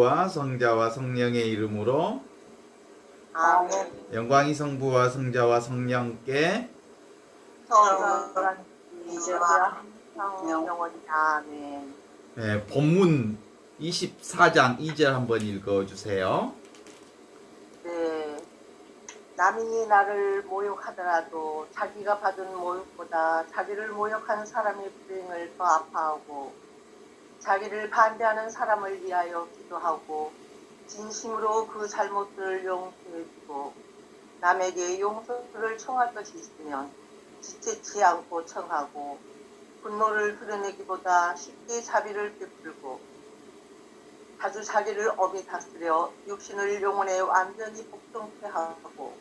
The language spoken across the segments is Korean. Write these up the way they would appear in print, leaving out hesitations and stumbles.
아버지와 성자와 성령의 이름으로 아멘. 영광이 성부와 성자와 성령께 성령 이제와 영원히 아멘. 본문 24장 2절 한번 읽어주세요. 네. 남이 나를 모욕하더라도 자기가 받은 모욕보다 자기를 모욕한 사람의 불행을 더 아파하고 자기를 반대하는 사람을 위하여 기도하고 진심으로 그 잘못들을 용서해주고 남에게 용서를 청할 것이 있으면 지체치 않고 청하고 분노를 드러내기보다 쉽게 자비를 베풀고 자주 자기를 엄히 다스려 육신을 영혼에 완전히 복종케 하고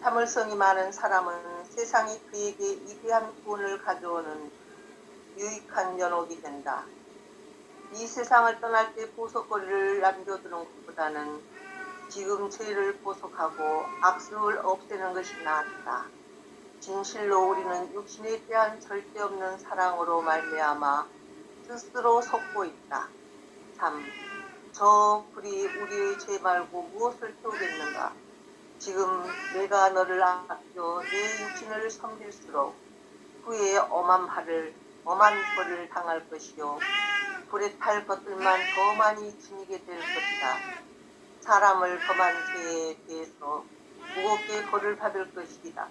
참을성이 많은 사람은 세상이 그에게 이대한 구원을 가져오는 유익한 연옥이 된다. 이 세상을 떠날 때 보석거리를 남겨두는 것보다는 지금 죄를 보석하고 악습을 없애는 것이 낫다. 진실로 우리는 육신에 대한 절대 없는 사랑으로 말미암아 스스로 속고 있다. 참, 저 불이 우리의 죄 말고 무엇을 태우겠는가? 지금 내가 너를 아껴 내 육신을 섬길수록 후에 엄한 벌을 당할 것이요 불에 탈 것들만 더 많이 지니게 될 것이다. 사람을 범한 죄에 대해서 무겁게 벌을 받을 것이다.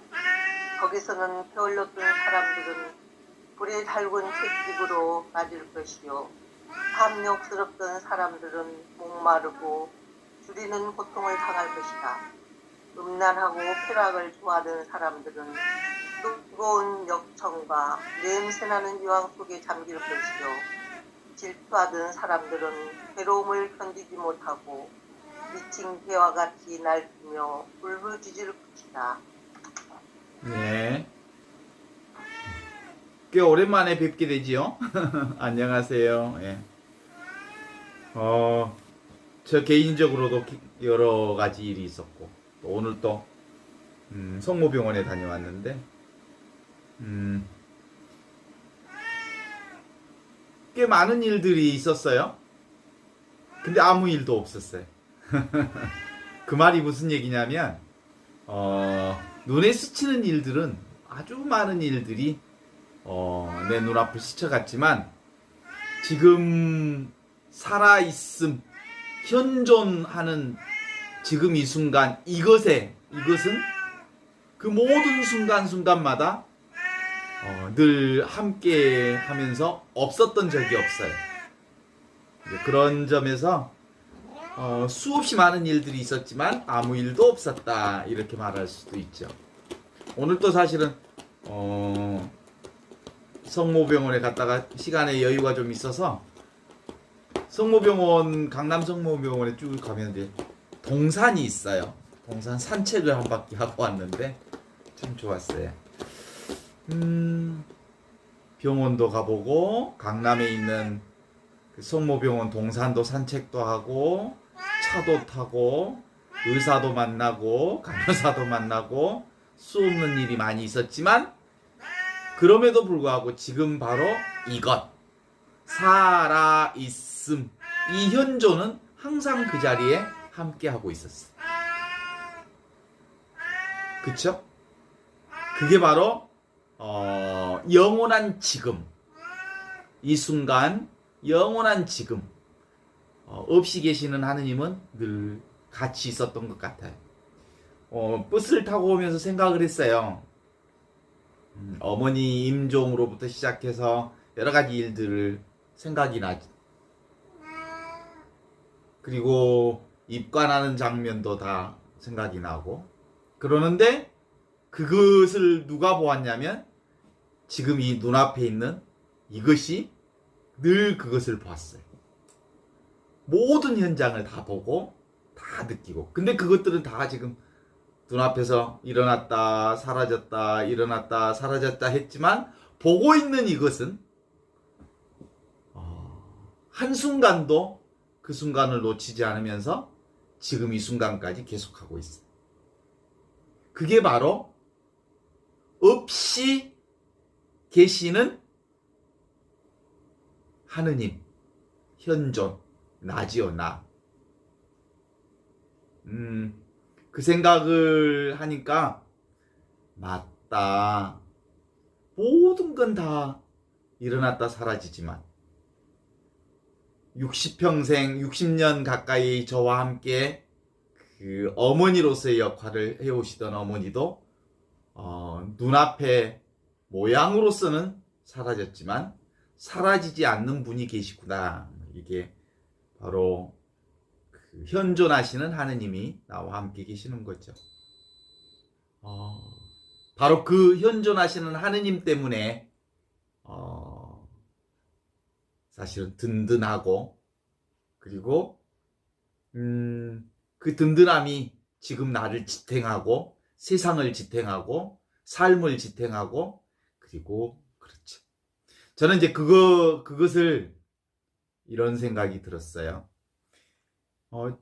거기서는 게을렀던 사람들은 불에 달군 채찍으로 맞을 것이요 탐욕스럽던 사람들은 목마르고 줄이는 고통을 당할 것이다. 음란하고 쾌락을 좋아하는 사람들은 뜨거운 역청과 냄새나는 유황 속에 잠길 것이요 질투하던 사람들은 괴로움을 견디지 못하고 미친 개와 같이 날뛰며 울부짖을 것이다. 네. 꽤 오랜만에 뵙게 되지요. 안녕하세요. 예. 저 개인적으로도 여러 가지 일이 있었고 또 오늘 또 성모병원에 다녀왔는데 꽤 많은 일들이 있었어요. 근데 아무 일도 없었어요. 그 말이 무슨 얘기냐면 눈에 스치는 일들은 아주 많은 일들이 내 눈앞을 스쳐갔지만 지금 살아있음 현존하는 지금 이 순간 이것은 그 모든 순간순간마다 늘 함께 하면서 없었던 적이 없어요. 그런 점에서 수없이 많은 일들이 있었지만 아무 일도 없었다 이렇게 말할 수도 있죠. 오늘 또 사실은 성모병원에 갔다가 시간에 여유가 좀 있어서 성모병원 강남 성모병원에 쭉 가면 이제 동산이 있어요. 동산 산책을 한 바퀴 하고 왔는데 참 좋았어요. 병원도 가보고 강남에 있는 그 성모병원 동산도 산책도 하고 차도 타고 의사도 만나고 간호사도 만나고 수없는 일이 많이 있었지만 그럼에도 불구하고 지금 바로 이것 살아있음 이 현존은 항상 그 자리에 함께 하고 있었어. 그쵸? 그게 바로 영원한 지금 이 순간 영원한 지금 없이 계시는 하느님은 늘 같이 있었던 것 같아요. 버스를 타고 오면서 생각을 했어요. 어머니 임종으로부터 시작해서 여러 가지 일들을 생각이 나지. 그리고 입관하는 장면도 다 생각이 나고. 그러는데 그것을 누가 보았냐면 지금 이 눈앞에 있는 이것이 늘 그것을 봤어요. 모든 현장을 다 보고 다 느끼고. 근데 그것들은 다 지금 눈앞에서 일어났다 사라졌다 일어났다 사라졌다 했지만 보고 있는 이것은 한순간도 그 순간을 놓치지 않으면서 지금 이 순간까지 계속하고 있어요. 그게 바로 없이 계시는 하느님 현존 나지요 나 그 생각을 하니까 맞다. 모든 건 다 일어났다 사라지지만 60평생, 60년 가까이 저와 함께 그 어머니로서의 역할을 해오시던 어머니도 눈앞에 모양으로서는 사라졌지만 사라지지 않는 분이 계시구나. 이게 바로 그 현존하시는 하느님이 나와 함께 계시는 거죠. 바로 그 현존하시는 하느님 때문에 사실은 든든하고 그리고 그 든든함이 지금 나를 지탱하고 세상을 지탱하고 삶을 지탱하고 그리고 그렇죠. 저는 이제 그것을 이런 생각이 들었어요.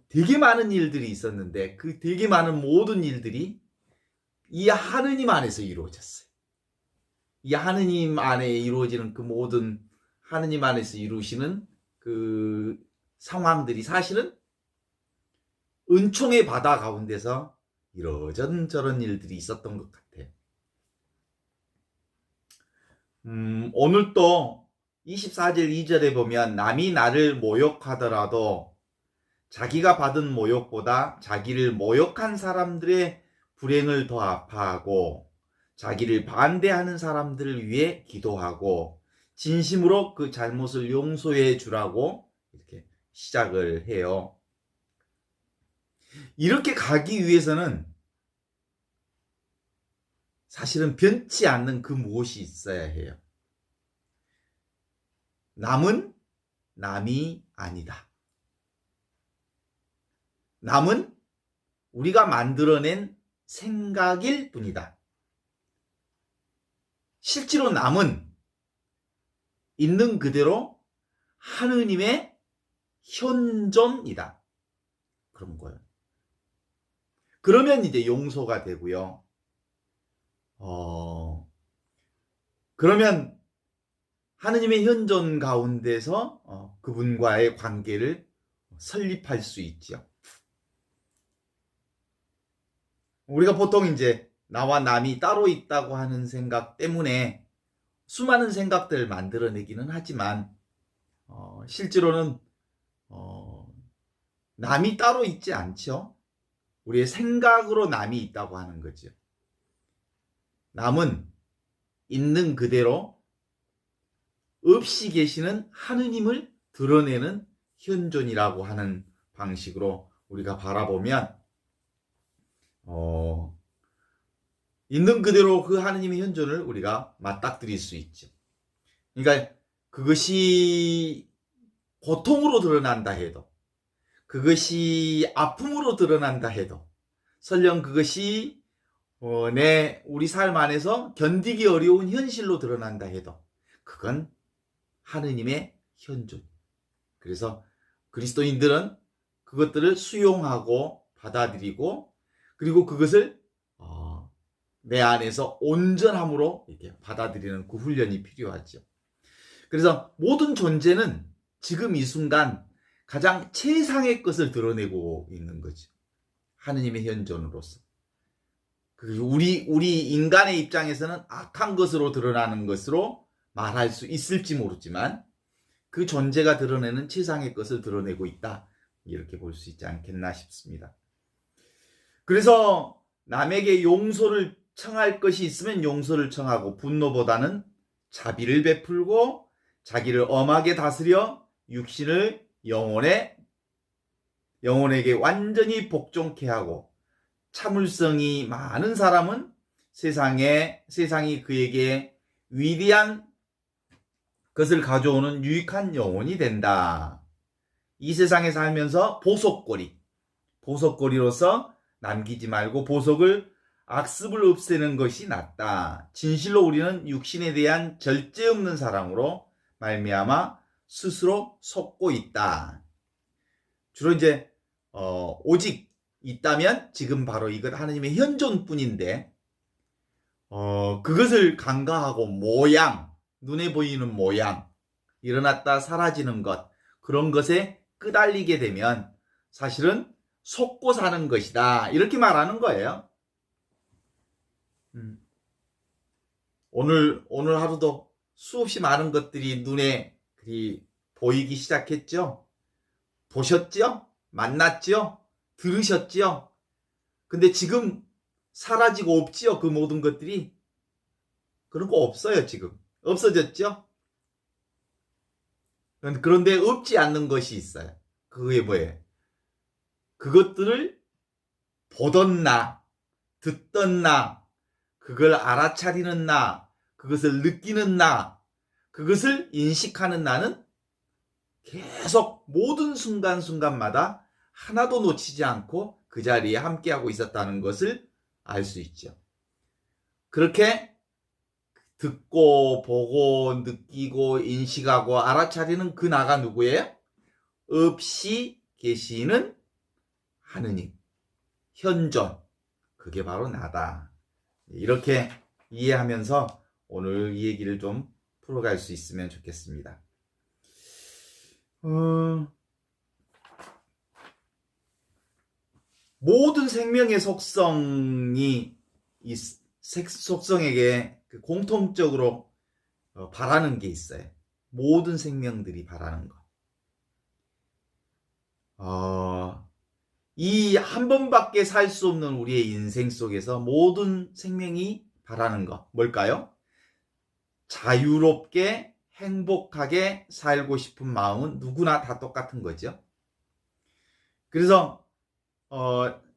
되게 많은 일들이 있었는데 그 되게 많은 모든 일들이 이 하느님 안에서 이루어졌어요. 이 하느님 안에 이루어지는 그 모든 하느님 안에서 이루시는 그 상황들이 사실은 은총의 바다 가운데서 이러저런 일들이 있었던 것 같아요. 오늘 또 24절 2절에 보면 남이 나를 모욕하더라도 자기가 받은 모욕보다 자기를 모욕한 사람들의 불행을 더 아파하고 자기를 반대하는 사람들을 위해 기도하고 진심으로 그 잘못을 용서해 주라고 이렇게 시작을 해요. 이렇게 가기 위해서는 사실은 변치 않는 그 무엇이 있어야 해요. 남은 남이 아니다. 남은 우리가 만들어낸 생각일 뿐이다. 실제로 남은 있는 그대로 하느님의 현존이다. 그런 거예요. 그러면 이제 용서가 되고요. 그러면 하느님의 현존 가운데서 그분과의 관계를 설립할 수 있죠. 우리가 보통 이제 나와 남이 따로 있다고 하는 생각 때문에 수많은 생각들을 만들어내기는 하지만 실제로는 남이 따로 있지 않죠. 우리의 생각으로 남이 있다고 하는 거죠. 남은 있는 그대로 없이 계시는 하느님을 드러내는 현존이라고 하는 방식으로 우리가 바라보면 있는 그대로 그 하느님의 현존을 우리가 맞닥뜨릴 수 있죠. 그러니까 그것이 고통으로 드러난다 해도 그것이 아픔으로 드러난다 해도 설령 그것이 우리 삶 안에서 견디기 어려운 현실로 드러난다 해도 그건 하느님의 현존. 그래서 그리스도인들은 그것들을 수용하고 받아들이고 그리고 그것을 내 안에서 온전함으로 이렇게 받아들이는 그 훈련이 필요하죠. 그래서 모든 존재는 지금 이 순간 가장 최상의 것을 드러내고 있는 거죠. 하느님의 현존으로서. 우리 인간의 입장에서는 악한 것으로 드러나는 것으로 말할 수 있을지 모르지만 그 존재가 드러내는 최상의 것을 드러내고 있다. 이렇게 볼 수 있지 않겠나 싶습니다. 그래서 남에게 용서를 청할 것이 있으면 용서를 청하고 분노보다는 자비를 베풀고 자기를 엄하게 다스려 육신을 영혼에게 완전히 복종케 하고 참을성이 많은 사람은 세상이 그에게 위대한 것을 가져오는 유익한 영혼이 된다. 이 세상에 살면서 보석고리로서 남기지 말고 보석을 악습을 없애는 것이 낫다. 진실로 우리는 육신에 대한 절제 없는 사랑으로 말미암아 스스로 속고 있다. 주로 이제 오직 있다면 지금 바로 이것 하느님의 현존뿐인데 그것을 간과하고 눈에 보이는 모양, 일어났다 사라지는 것 그런 것에 끄달리게 되면 사실은 속고 사는 것이다. 이렇게 말하는 거예요. 오늘 하루도 수없이 많은 것들이 눈에 보이기 시작했죠? 보셨죠? 만났죠? 들으셨죠? 근데 지금 사라지고 없지요? 그 모든 것들이. 그런 거 없어요, 지금. 없어졌죠? 그런데 없지 않는 것이 있어요. 그게 뭐예요? 그것들을 보던 나, 듣던 나, 그걸 알아차리는 나, 그것을 느끼는 나, 그것을 인식하는 나는 계속 모든 순간순간마다 하나도 놓치지 않고 그 자리에 함께하고 있었다는 것을 알 수 있죠. 그렇게 듣고 보고 느끼고 인식하고 알아차리는 그 나가 누구예요? 없이 계시는 하느님, 현존, 그게 바로 나다. 이렇게 이해하면서 오늘 이 얘기를 좀 풀어갈 수 있으면 좋겠습니다. 모든 생명의 속성이 이 속성에게 공통적으로 바라는 게 있어요. 모든 생명들이 바라는 거. 이 한 번밖에 살 수 없는 우리의 인생 속에서 모든 생명이 바라는 거 뭘까요? 자유롭게 행복하게 살고 싶은 마음은 누구나 다 똑같은 거죠. 그래서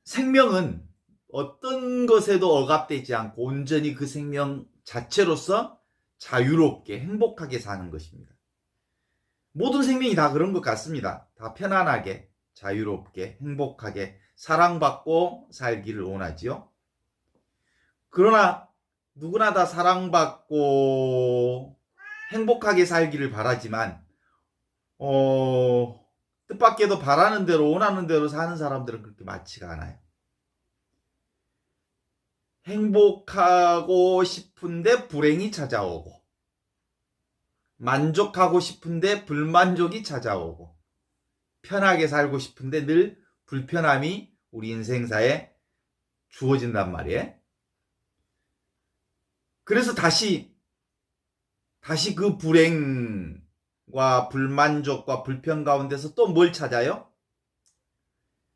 생명은 어떤 것에도 억압되지 않고 온전히 그 생명 자체로서 자유롭게 행복하게 사는 것입니다. 모든 생명이 다 그런 것 같습니다. 다 편안하게 자유롭게 행복하게 사랑받고 살기를 원하지요. 그러나 누구나 다 사랑받고 행복하게 살기를 바라지만 뜻밖에도 바라는 대로 원하는 대로 사는 사람들은 그렇게 많지가 않아요. 행복하고 싶은데 불행이 찾아오고 만족하고 싶은데 불만족이 찾아오고 편하게 살고 싶은데 늘 불편함이 우리 인생사에 주어진단 말이에요. 그래서 다시 그 불행과 불만족과 불편 가운데서 또 뭘 찾아요?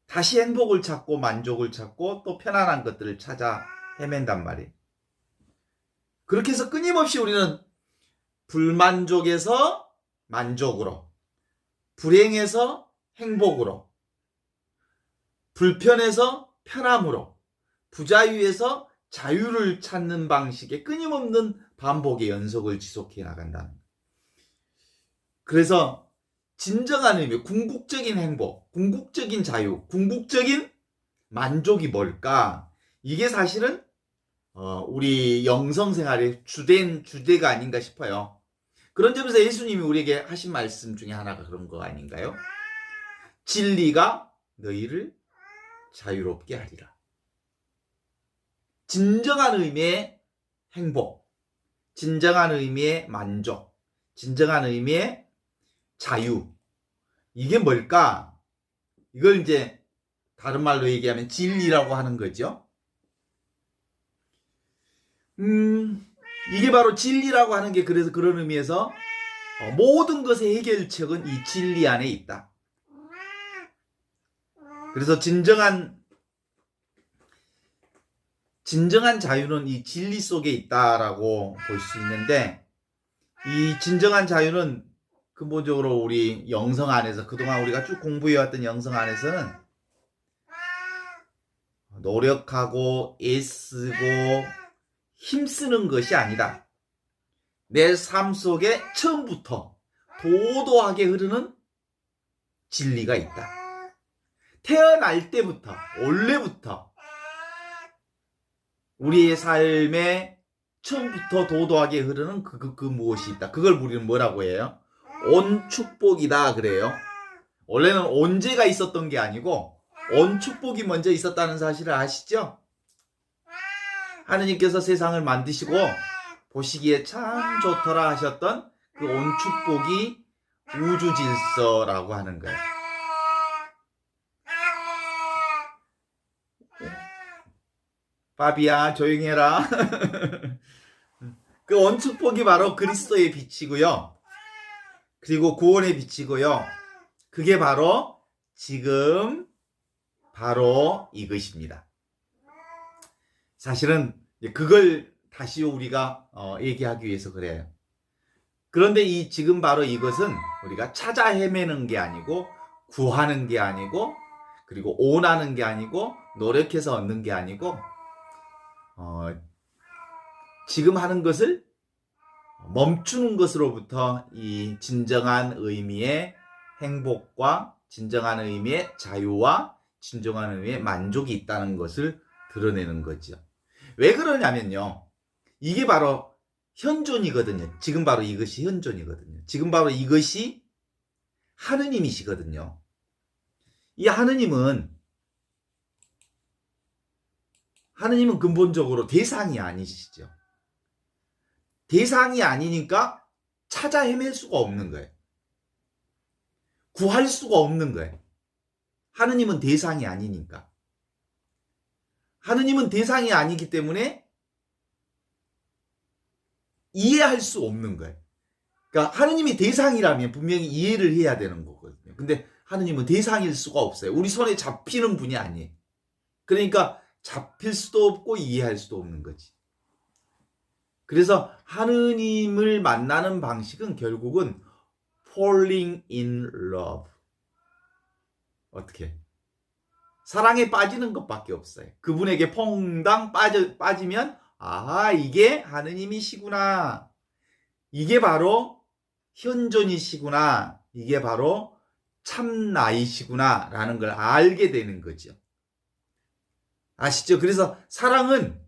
다시 행복을 찾고 만족을 찾고 또 편안한 것들을 찾아 헤맨단 말이에요. 그렇게 해서 끊임없이 우리는 불만족에서 만족으로, 불행에서 행복으로, 불편에서 편함으로, 부자유에서 자유를 찾는 방식의 끊임없는 반복의 연속을 지속해 나간다는 거예요. 그래서 진정한 의미, 궁극적인 행복, 궁극적인 자유, 궁극적인 만족이 뭘까? 이게 사실은 우리 영성생활의 주된 주제가 아닌가 싶어요. 그런 점에서 예수님이 우리에게 하신 말씀 중에 하나가 그런 거 아닌가요? 진리가 너희를 자유롭게 하리라. 진정한 의미의 행복, 진정한 의미의 만족, 진정한 의미의 자유. 이게 뭘까? 이걸 이제 다른 말로 얘기하면 진리라고 하는 거죠. 이게 바로 진리라고 하는 게 그래서 그런 의미에서 모든 것의 해결책은 이 진리 안에 있다. 그래서 진정한 자유는 이 진리 속에 있다라고 볼 수 있는데 이 진정한 자유는 근본적으로 우리 영성 안에서 그동안 우리가 쭉 공부해왔던 영성 안에서는 노력하고 애쓰고 힘쓰는 것이 아니다. 내 삶 속에 처음부터 도도하게 흐르는 진리가 있다. 태어날 때부터 원래부터 우리의 삶에 처음부터 도도하게 흐르는 그 무엇이 있다. 그걸 우리는 뭐라고 해요? 온 축복이다 그래요. 원래는 온죄가 있었던 게 아니고 온 축복이 먼저 있었다는 사실을 아시죠? 하느님께서 세상을 만드시고 보시기에 참 좋더라 하셨던 그 온 축복이 우주 질서라고 하는 거예요. 바비야 조용히 해라. 그 원축복이 바로 그리스도의 빛이고요. 그리고 구원의 빛이고요. 그게 바로 지금 바로 이것입니다. 사실은 그걸 다시 우리가 얘기하기 위해서 그래요. 그런데 이 지금 바로 이것은 우리가 찾아 헤매는 게 아니고 구하는 게 아니고 그리고 원하는 게 아니고 노력해서 얻는 게 아니고 지금 하는 것을 멈추는 것으로부터 이 진정한 의미의 행복과 진정한 의미의 자유와 진정한 의미의 만족이 있다는 것을 드러내는 거죠. 왜 그러냐면요. 이게 바로 현존이거든요. 지금 바로 이것이 현존이거든요. 지금 바로 이것이 하느님이시거든요. 이 하느님은 근본적으로 대상이 아니시죠. 대상이 아니니까 찾아 헤맬 수가 없는 거예요. 구할 수가 없는 거예요. 하느님은 대상이 아니니까. 하느님은 대상이 아니기 때문에 이해할 수 없는 거예요. 그러니까 하느님이 대상이라면 분명히 이해를 해야 되는 거거든요. 근데 하느님은 대상일 수가 없어요. 우리 손에 잡히는 분이 아니에요. 그러니까 잡힐 수도 없고 이해할 수도 없는 거지. 그래서 하느님을 만나는 방식은 결국은 falling in love. 어떻게? 사랑에 빠지는 것밖에 없어요. 그분에게 퐁당 빠지면 이게 하느님이시구나. 이게 바로 현존이시구나. 이게 바로 참나이시구나 라는 걸 알게 되는 거죠. 아시죠? 그래서 사랑은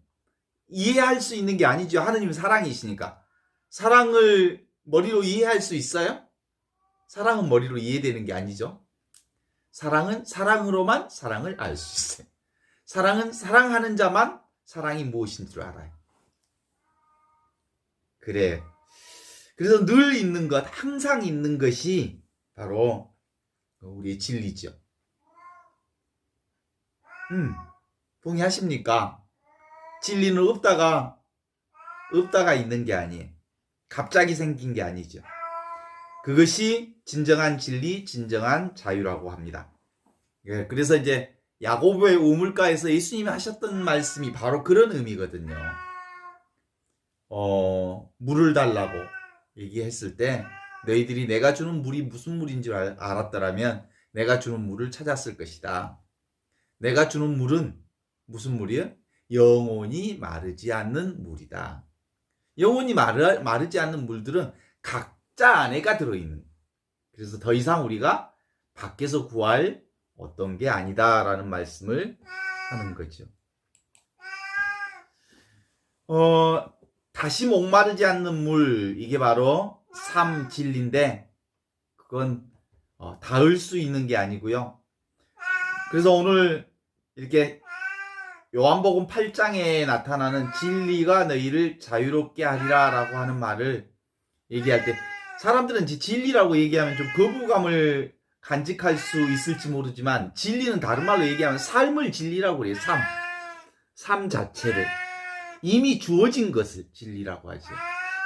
이해할 수 있는 게 아니죠. 하느님은 사랑이시니까. 사랑을 머리로 이해할 수 있어요? 사랑은 머리로 이해되는 게 아니죠. 사랑은 사랑으로만 사랑을 알 수 있어요. 사랑은 사랑하는 자만 사랑이 무엇인 줄 알아요. 그래. 그래서 늘 있는 것, 항상 있는 것이 바로 우리의 진리죠. 동의하십니까? 진리는 없다가 있는 게 아니에요. 갑자기 생긴 게 아니죠. 그것이 진정한 진리, 진정한 자유라고 합니다. 예, 그래서 이제 야고보의 우물가에서 예수님이 하셨던 말씀이 바로 그런 의미거든요. 물을 달라고 얘기했을 때 너희들이 내가 주는 물이 무슨 물인 줄 알았더라면 내가 주는 물을 찾았을 것이다. 내가 주는 물은 무슨 물이에요? 영원히 마르지 않는 물이다. 영원히 마르지 않는 물들은 각자 안에가 들어있는. 그래서 더 이상 우리가 밖에서 구할 어떤 게 아니다라는 말씀을 하는 거죠. 다시 목마르지 않는 물, 이게 바로 삶 진리인데 그건 닿을 수 있는 게 아니고요. 그래서 오늘 이렇게 요한복음 8장에 나타나는 진리가 너희를 자유롭게 하리라 라고 하는 말을 얘기할 때 사람들은 진리라고 얘기하면 좀 거부감을 간직할 수 있을지 모르지만 진리는 다른 말로 얘기하면 삶을 진리라고 그래요. 삶 자체를. 이미 주어진 것을 진리라고 하죠.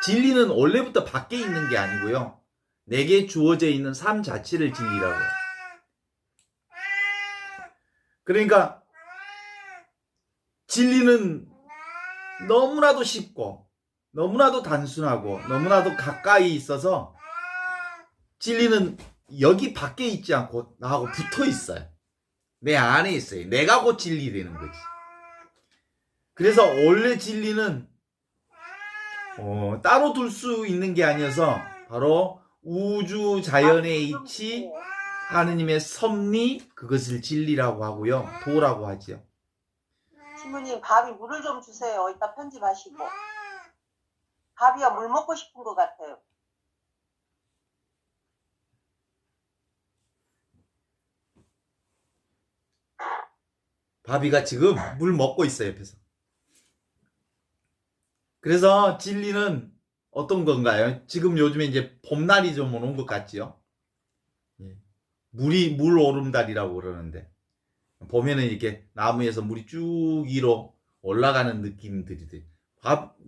진리는 원래부터 밖에 있는 게 아니고요. 내게 주어져 있는 삶 자체를 진리라고 해요. 그러니까 진리는 너무나도 쉽고 너무나도 단순하고 너무나도 가까이 있어서 진리는 여기 밖에 있지 않고 나하고 붙어 있어요. 내 안에 있어요. 내가 곧 진리 되는 거지. 그래서 원래 진리는 따로 둘 수 있는 게 아니어서 바로 우주 자연의 이치, 하느님의 섭리, 그것을 진리라고 하고요. 도라고 하죠. 신부님, 밥이 물을 좀 주세요. 이따 편집하시고. 밥이야, 물 먹고 싶은 것 같아요. 바비가 지금 물 먹고 있어요, 옆에서. 그래서 진리는 어떤 건가요? 지금 요즘에 이제 봄날이 좀 오는 것 같지요? 물 오름달이라고 그러는데 보면은 이렇게 나무에서 물이 쭉 위로 올라가는 느낌들이 돼.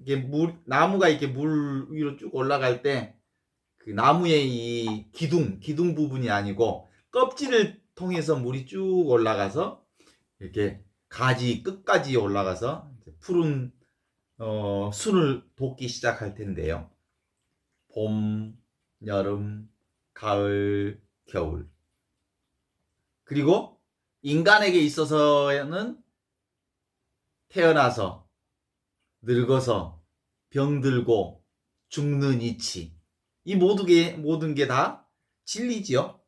이게 나무가 이렇게 물 위로 쭉 올라갈 때 그 나무의 이 기둥 부분이 아니고 껍질을 통해서 물이 쭉 올라가서 이렇게 가지 끝까지 올라가서 푸른 순을 돋기 시작할 텐데요. 봄, 여름, 가을, 겨울. 그리고 인간에게 있어서는 태어나서 늙어서 병들고 죽는 이치. 이 모든 게 다 진리지요.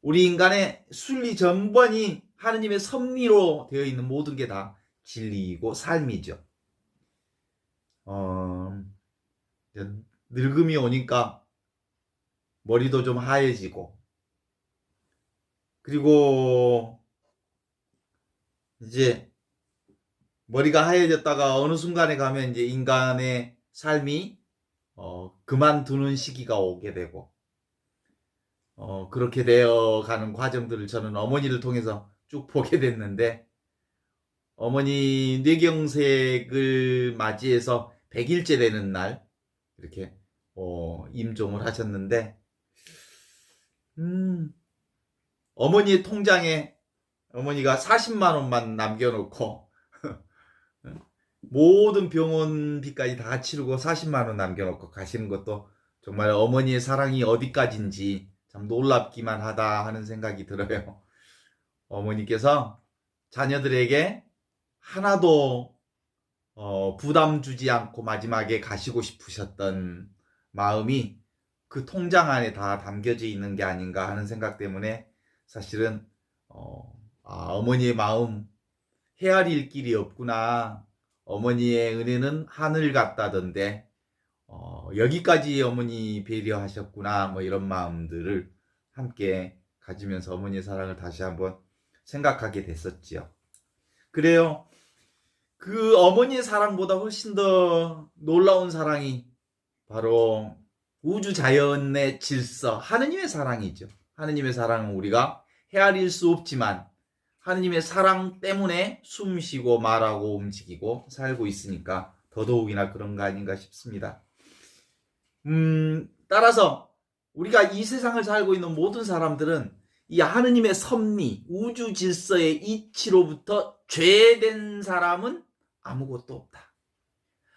우리 인간의 순리 전반이 하느님의 섭리로 되어 있는 모든 게 다 진리이고 삶이죠. 늙음이 오니까 머리도 좀 하얘지고, 그리고 이제 머리가 하얘졌다가 어느 순간에 가면 이제 인간의 삶이 그만두는 시기가 오게 되고, 그렇게 되어 가는 과정들을 저는 어머니를 통해서 쭉 보게 됐는데, 어머니 뇌경색을 맞이해서 100일째 되는 날 이렇게 임종을 하셨는데, 어머니의 통장에 어머니가 40만 원만 남겨놓고 모든 병원비까지 다 치르고 40만 원 남겨놓고 가시는 것도 정말 어머니의 사랑이 어디까지인지 참 놀랍기만 하다 하는 생각이 들어요. 어머니께서 자녀들에게 하나도 부담 주지 않고 마지막에 가시고 싶으셨던 마음이 그 통장 안에 다 담겨져 있는 게 아닌가 하는 생각 때문에 사실은 어머니의 마음 헤아릴 길이 없구나. 어머니의 은혜는 하늘 같다던데 여기까지 어머니 배려하셨구나. 뭐 이런 마음들을 함께 가지면서 어머니의 사랑을 다시 한번 생각하게 됐었지요. 그래요. 그 어머니의 사랑보다 훨씬 더 놀라운 사랑이 바로 우주 자연의 질서, 하느님의 사랑이죠. 하느님의 사랑은 우리가 헤아릴 수 없지만 하느님의 사랑 때문에 숨쉬고 말하고 움직이고 살고 있으니까 더더욱이나 그런 거 아닌가 싶습니다. 따라서 우리가 이 세상을 살고 있는 모든 사람들은 이 하느님의 섭리, 우주 질서의 이치로부터 죄된 사람은 아무것도 없다.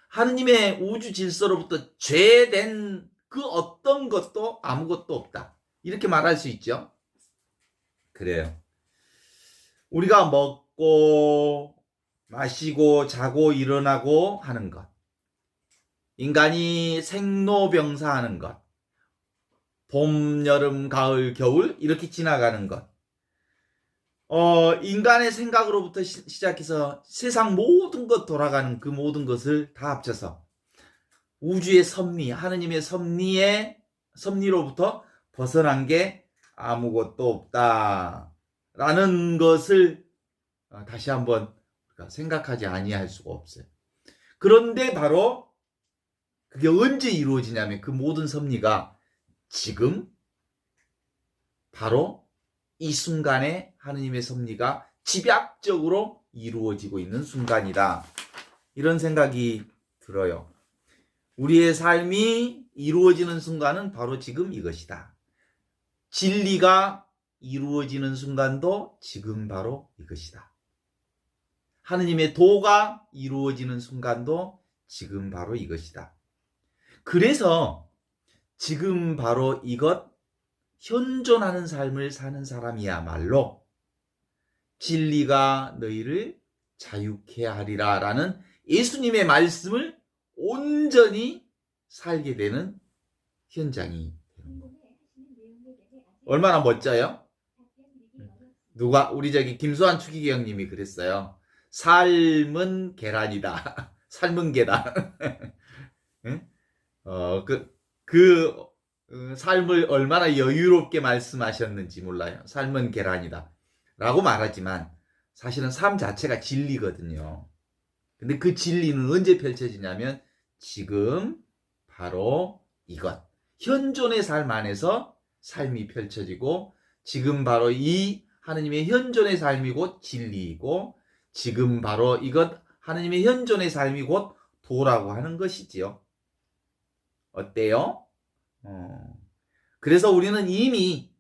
하느님의 우주 질서로부터 죄된 그 어떤 것도 아무것도 없다. 이렇게 말할 수 있죠. 그래요. 우리가 먹고 마시고 자고 일어나고 하는 것, 인간이 생로병사하는 것, 봄, 여름, 가을, 겨울 이렇게 지나가는 것, 인간의 생각으로부터 시작해서 세상 모든 것 돌아가는 그 모든 것을 다 합쳐서 우주의 섭리, 하느님의 섭리로부터 벗어난 게 아무것도 없다라는 것을 다시 한번 생각하지 아니할 수가 없어요. 그런데 바로 그게 언제 이루어지냐면 그 모든 섭리가 지금 바로 이 순간에 하느님의 섭리가 집약적으로 이루어지고 있는 순간이다. 이런 생각이 들어요. 우리의 삶이 이루어지는 순간은 바로 지금 이것이다. 진리가 이루어지는 순간도 지금 바로 이것이다. 하느님의 도가 이루어지는 순간도 지금 바로 이것이다. 그래서 지금 바로 이것, 현존하는 삶을 사는 사람이야말로 진리가 너희를 자유케 하리라 라는 예수님의 말씀을 온전히 살게 되는 현장이 되는 겁니다. 얼마나 멋져요? 우리 김수환 추기경님이 그랬어요. 삶은 계란이다. 삶은 계란. 삶을 얼마나 여유롭게 말씀하셨는지 몰라요. 삶은 계란이다. 라고 말하지만 사실은 삶 자체가 진리거든요. 근데 그 진리는 언제 펼쳐지냐면 지금 바로 이것. 현존의 삶 안에서 삶이 펼쳐지고 지금 바로 이 하느님의 현존의 삶이고 진리이고 지금 바로 이것 하느님의 현존의 삶이 곧 도라고 하는 것이지요. 어때요? 그래서 우리는 이미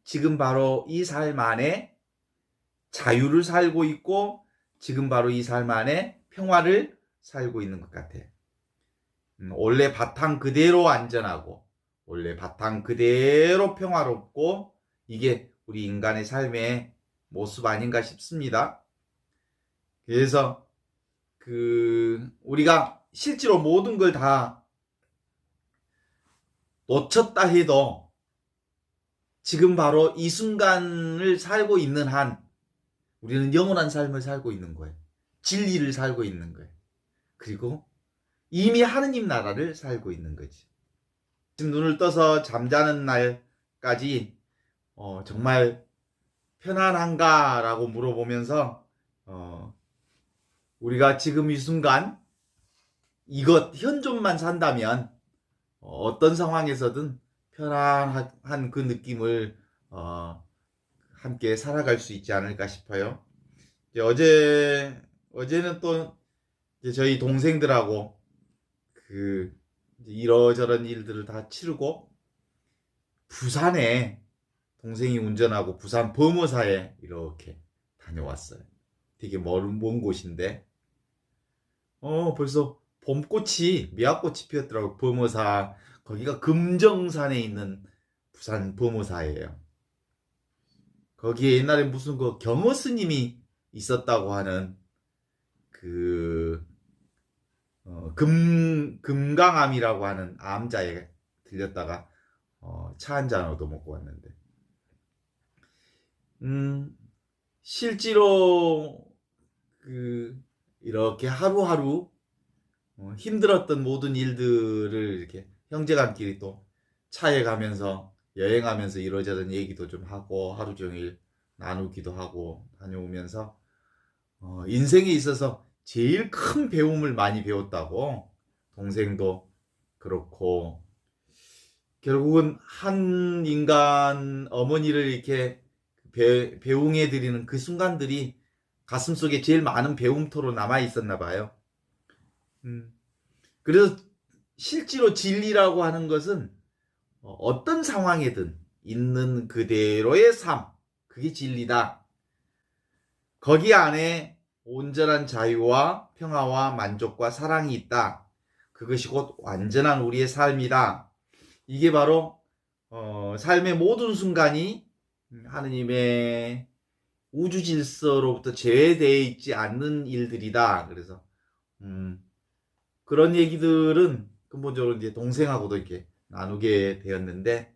지금 바로 이 삶 안에 자유를 살고 있고 지금 바로 이 삶 안에 평화를 살고 있는 것 같아요. 원래 바탕 그대로 안전하고 원래 바탕 그대로 평화롭고 이게 우리 인간의 삶의 모습 아닌가 싶습니다. 그래서 우리가 실제로 모든 걸 다 놓쳤다 해도 지금 바로 이 순간을 살고 있는 한 우리는 영원한 삶을 살고 있는 거예요. 진리를 살고 있는 거예요. 그리고 이미 하느님 나라를 살고 있는 거지. 지금 눈을 떠서 잠자는 날까지 정말 편안한가? 라고 물어보면서 우리가 지금 이 순간 이것 현존만 산다면 어떤 상황에서든 편안한 그 느낌을 함께 살아갈 수 있지 않을까 싶어요. 어제는 또 저희 동생들하고 이러저런 일들을 다 치르고 부산에 동생이 운전하고 부산 범어사에 이렇게 다녀왔어요. 되게 먼 곳인데 벌써 봄꽃이 미화꽃이 피었더라고요. 범어사 거기가 금정산에 있는 부산 범어사예요. 거기에 옛날에 무슨 경어 스님이 있었다고 하는 금강암이라고 하는 암자에 들렸다가 차 한잔 얻어먹고 왔는데 실제로 이렇게 하루하루 힘들었던 모든 일들을 이렇게 형제간끼리 또 차에 가면서 여행하면서 이러저런 얘기도 좀 하고 하루 종일 나누기도 하고 다녀오면서 인생에 있어서 제일 큰 배움을 많이 배웠다고 동생도 그렇고 결국은 한 인간 어머니를 이렇게 배웅해 드리는 그 순간들이 가슴속에 제일 많은 배움토로 남아 있었나 봐요. 그래서 실제로 진리라고 하는 것은 어떤 상황에든 있는 그대로의 삶, 그게 진리다. 거기 안에 온전한 자유와 평화와 만족과 사랑이 있다. 그것이 곧 완전한 우리의 삶이다. 이게 바로 삶의 모든 순간이 하느님의 우주 질서로부터 제외되어 있지 않는 일들이다. 그래서 그런 얘기들은 근본적으로 이제 동생하고도 이렇게 나누게 되었는데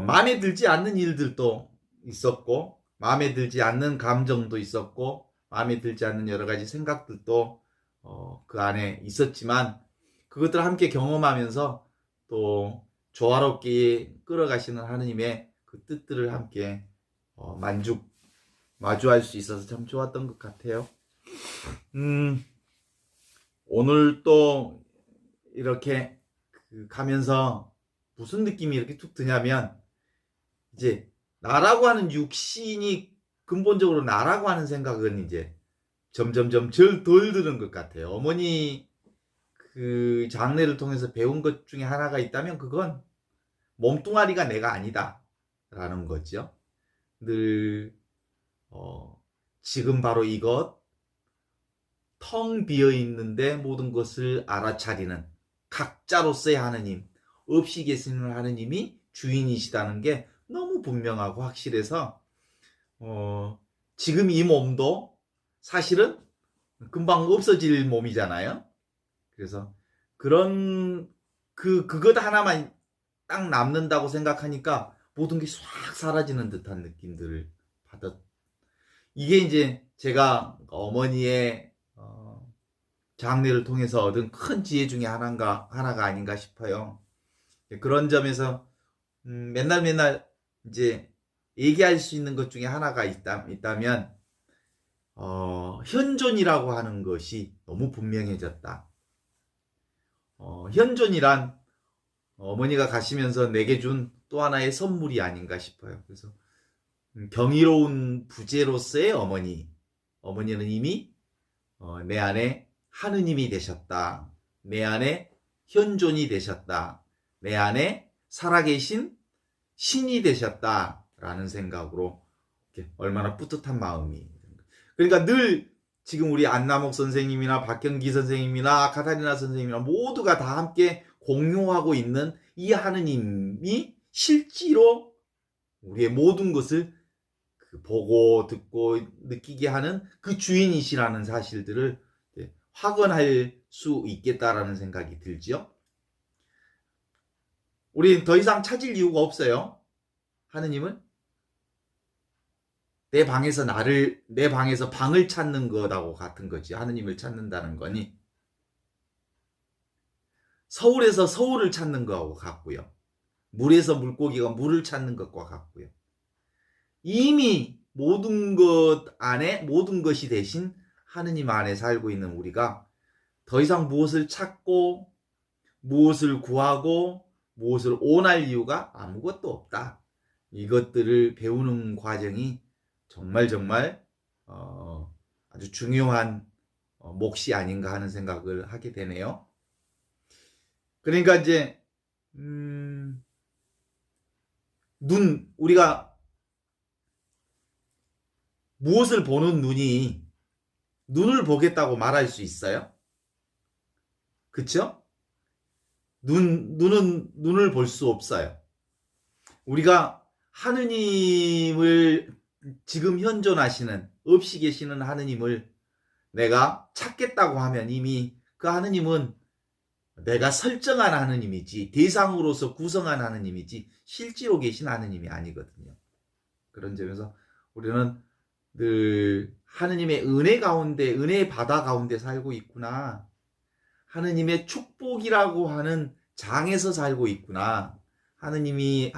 마음에 들지 않는 일들도 있었고 마음에 들지 않는 감정도 있었고 마음에 들지 않는 여러 가지 생각들도 그 안에 있었지만 그것들을 함께 경험하면서 또 조화롭게 끌어가시는 하느님의 그 뜻들을 함께 마주할 수 있어서 참 좋았던 것 같아요. 오늘 또 이렇게 가면서 무슨 느낌이 이렇게 툭 드냐면 이제 나라고 하는 육신이 근본적으로 나라고 하는 생각은 이제 점점점 덜 드는 것 같아요. 어머니 그 장례를 통해서 배운 것 중에 하나가 있다면 그건 몸뚱아리가 내가 아니다 라는 거죠. 늘 지금 바로 이것 텅 비어 있는데 모든 것을 알아차리는 각자로서의 하느님, 없이 계시는 하느님이 주인이시다는 게 너무 분명하고 확실해서 지금 이 몸도 사실은 금방 없어질 몸이잖아요. 그래서 그런 그것 하나만 딱 남는다고 생각하니까 모든 게 싹 사라지는 듯한 느낌들을 이게 이제 제가 어머니의 장례를 통해서 얻은 큰 지혜 중에 하나가 아닌가 싶어요. 그런 점에서 맨날 이제 얘기할 수 있는 것 중에 하나가 있다면 현존이라고 하는 것이 너무 분명해졌다. 현존이란 어머니가 가시면서 내게 준 또 하나의 선물이 아닌가 싶어요. 그래서 경이로운 부재로서의 어머니. 어머니는 이미 내 안에 하느님이 되셨다. 내 안에 현존이 되셨다. 내 안에 살아계신 신이 되셨다라는 생각으로 얼마나 뿌듯한 마음이. 그러니까 늘 지금 우리 안남옥 선생님이나 박경기 선생님이나 카타리나 선생님이나 모두가 다 함께 공유하고 있는 이 하느님이 실제로 우리의 모든 것을 보고 듣고 느끼게 하는 그 주인이시라는 사실들을 확언할 수 있겠다라는 생각이 들지요. 우리는 더 이상 찾을 이유가 없어요. 하느님은 내 방에서 방을 찾는 것하고 같은 거지. 하느님을 찾는다는 거니. 서울에서 서울을 찾는 것하고 같고요. 물에서 물고기가 물을 찾는 것과 같고요. 이미 모든 것 안에 모든 것이 되신 하느님 안에 살고 있는 우리가 더 이상 무엇을 찾고 무엇을 구하고 무엇을 원할 이유가 아무것도 없다. 이것들을 배우는 과정이 정말 아주 중요한 몫이 아닌가 하는 생각을 하게 되네요. 그러니까 이제 우리가 무엇을 보는 눈을 보겠다고 말할 수 있어요? 그쵸? 눈을 볼 수 없어요. 우리가 하느님을 지금 현존하시는 없이 계시는 하느님을 내가 찾겠다고 하면 이미 그 하느님은 내가 설정한 하느님이지 대상으로서 구성한 하느님이지 실제로 계신 하느님이 아니거든요. 그런 점에서 우리는 늘 하느님의 은혜 가운데 은혜의 바다 가운데 살고 있구나. 하느님의 축복이라고 하는 장에서 살고 있구나. 하느님의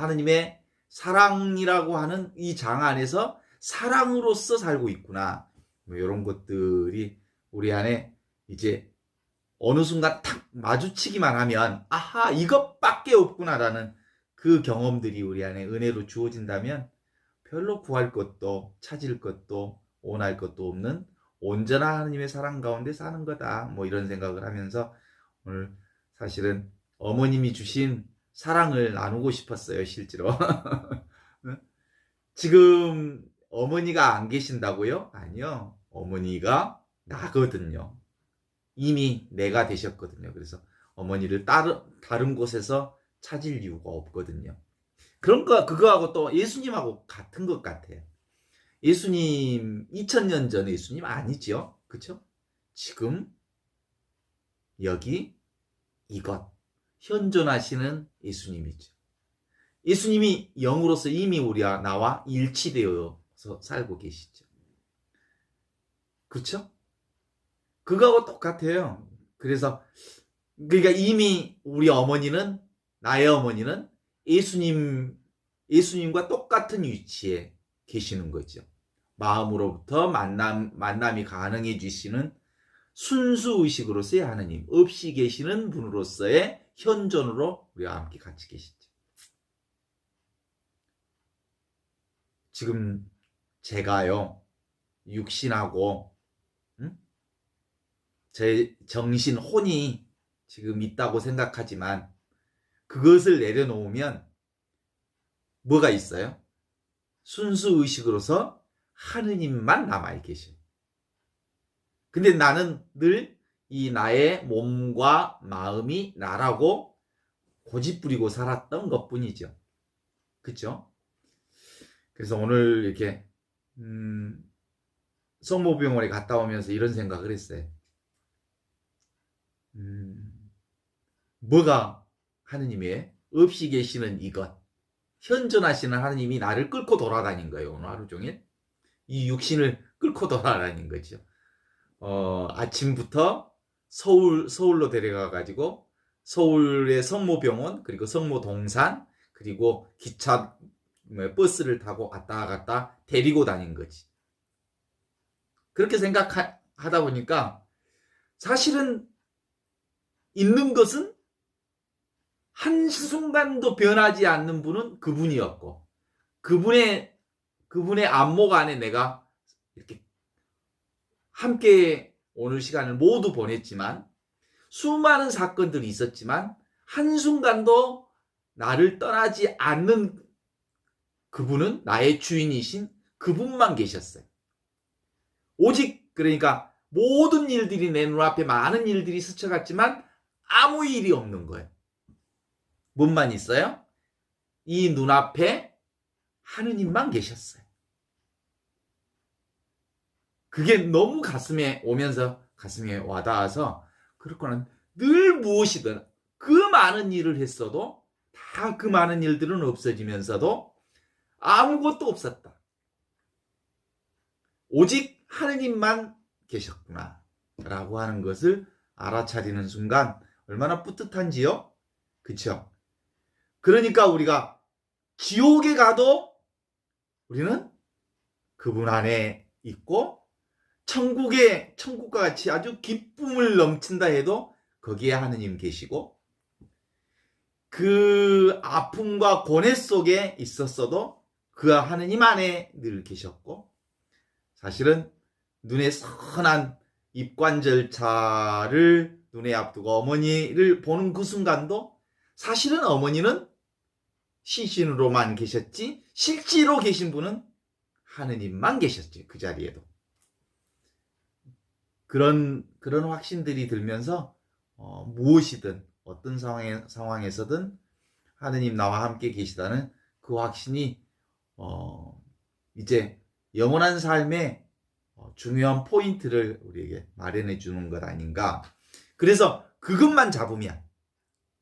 사랑이라고 하는 이 장 안에서 사랑으로서 살고 있구나. 이런 것들이 우리 안에 이제 어느 순간 탁 마주치기만 하면 아하 이것밖에 없구나라는 그 경험들이 우리 안에 은혜로 주어진다면 별로 구할 것도 찾을 것도 원할 것도 없는 온전한 하느님의 사랑 가운데 사는 거다. 이런 생각을 하면서 오늘 사실은 어머님이 주신 사랑을 나누고 싶었어요. 실제로. 지금 어머니가 안 계신다고요? 아니요. 어머니가 나거든요. 이미 내가 되셨거든요. 그래서 어머니를 다른 곳에서 찾을 이유가 없거든요. 그거하고 또 예수님하고 같은 것 같아요. 예수님 2000년 전 예수님 아니죠? 그쵸? 지금 여기 이것 현존하시는 예수님이죠. 예수님이 영으로서 이미 나와 일치되어서 살고 계시죠. 그렇죠? 그거하고 똑같아요. 그러니까 이미 나의 어머니는 예수님과 똑같은 위치에 계시는 거죠. 마음으로부터 만남이 가능해지시는 순수의식으로서의 하느님, 없이 계시는 분으로서의 현존으로 우리와 함께 같이 계시죠. 지금 제가요, 육신하고 제 정신, 혼이 지금 있다고 생각하지만 그것을 내려놓으면 뭐가 있어요? 순수의식으로서 하느님만 남아계셔요. 근데 나는 늘 이 나의 몸과 마음이 나라고 고집부리고 살았던 것뿐이죠. 그렇죠? 그래서 오늘 이렇게 성모병원에 갔다 오면서 이런 생각을 했어요. 뭐가 하느님의 없이 계시는 이것, 현존하시는 하느님이 나를 끌고 돌아다닌 거예요. 오늘 하루 종일 이 육신을 끌고 돌아다닌 거죠. 아침부터 서울로 데려가 가지고 서울의 성모병원, 그리고 성모동산, 그리고 기차 버스를 타고 왔다 갔다 데리고 다닌 거지. 그렇게 생각하다 보니까 사실은 있는 것은 한순간도 변하지 않는 분은 그분이었고, 그분의 그분의 안목 안에 내가 이렇게 함께 오늘 시간을 모두 보냈지만 수많은 사건들이 있었지만 한순간도 나를 떠나지 않는 그분은 나의 주인이신 그분만 계셨어요. 오직 그러니까 모든 일들이 내 눈앞에 많은 일들이 스쳐갔지만 아무 일이 없는 거예요. 뭔만 있어요? 이 눈앞에 하느님만 계셨어요. 그게 너무 가슴에 오면서 가슴에 와닿아서 그렇거나 늘 무엇이든 그 많은 일을 했어도 다 그 많은 일들은 없어지면서도 아무것도 없었다. 오직 하느님만 계셨구나 라고 하는 것을 알아차리는 순간 얼마나 뿌듯한지요? 그쵸? 그러니까 우리가 지옥에 가도 우리는 그분 안에 있고 천국과 같이 아주 기쁨을 넘친다 해도 거기에 하느님 계시고 그 아픔과 고뇌 속에 있었어도 그 하느님 안에 늘 계셨고 사실은 눈에 선한 입관 절차를 눈에 앞두고 어머니를 보는 그 순간도 사실은 어머니는 시신으로만 계셨지 실제로 계신 분은 하느님만 계셨지 그 자리에도. 그런 확신들이 들면서 무엇이든 어떤 상황에서든 하느님 나와 함께 계시다는 그 확신이 이제 영원한 삶의 중요한 포인트를 우리에게 마련해 주는 것 아닌가. 그래서 그것만 잡으면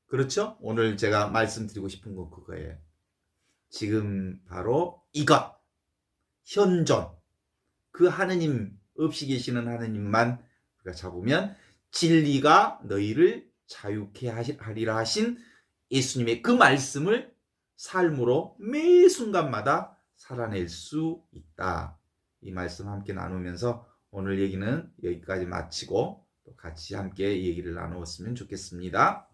그렇죠? 오늘 제가 말씀드리고 싶은 건 그거예요. 지금 바로 이것 현존 그 하느님 없이 계시는 하느님만 우리가 잡으면 진리가 너희를 자유케 하리라 하신 예수님의 그 말씀을 삶으로 매 순간마다 살아낼 수 있다. 이 말씀 함께 나누면서 오늘 얘기는 여기까지 마치고 또 같이 함께 얘기를 나누었으면 좋겠습니다.